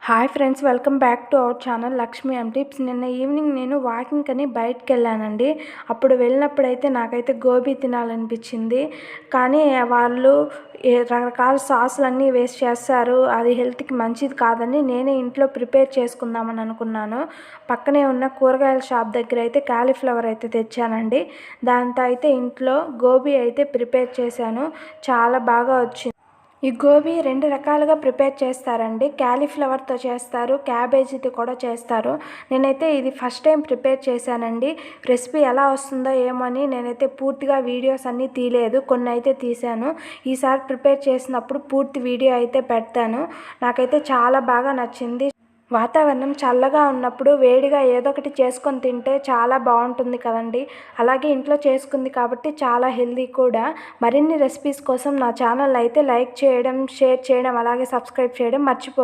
Hi friends, welcome back to our channel Lakshmi M tips. నిన్న evening నేను walking అని బయటకు వెళ్ళానండి. అప్పుడు వెళ్ళినప్పుడైతే నాకైతే గోబీ తినాలనిపించింది. కానీ వాళ్ళు రకరకాల సాసులన్నీ వేస్ట్ చేస్తారు, అది హెల్త్కి మంచిది కాదని నేనే ఇంట్లో ప్రిపేర్ చేసుకుందామని అనుకున్నాను. పక్కనే ఉన్న కూరగాయల షాప్ దగ్గర అయితే కాలీఫ్లవర్ అయితే తెచ్చానండి. దాంతో అయితే ఇంట్లో గోబీ అయితే ప్రిపేర్ చేశాను. చాలా బాగా వచ్చింది. ఈ గోబీ 2 రకాలుగా ప్రిపేర్ చేస్తారండి. కాలీఫ్లవర్తో చేస్తారు, క్యాబేజీతో కూడా చేస్తారు. నేనైతే ఇది ఫస్ట్ టైం ప్రిపేర్ చేశానండి. రెసిపీ ఎలా వస్తుందో ఏమో అని నేనైతే పూర్తిగా వీడియోస్ అన్నీ తీయలేదు, కొన్ని అయితే తీశాను. ఈసారి ప్రిపేర్ చేసినప్పుడు పూర్తి వీడియో అయితే పెడతాను. నాకైతే చాలా బాగా నచ్చింది. వాతావరణం చల్లగా ఉన్నప్పుడు వేడిగా ఏదో ఒకటి చేసుకొని తింటే చాలా బాగుంటుంది కదండి. అలాగే ఇంట్లో చేసుకుంది కాబట్టి చాలా హెల్దీ కూడా. మరిన్ని రెసిపీస్ కోసం నా ఛానల్ అయితే లైక్ చేయడం, షేర్ చేయడం, అలాగే సబ్స్క్రైబ్ చేయడం మర్చిపో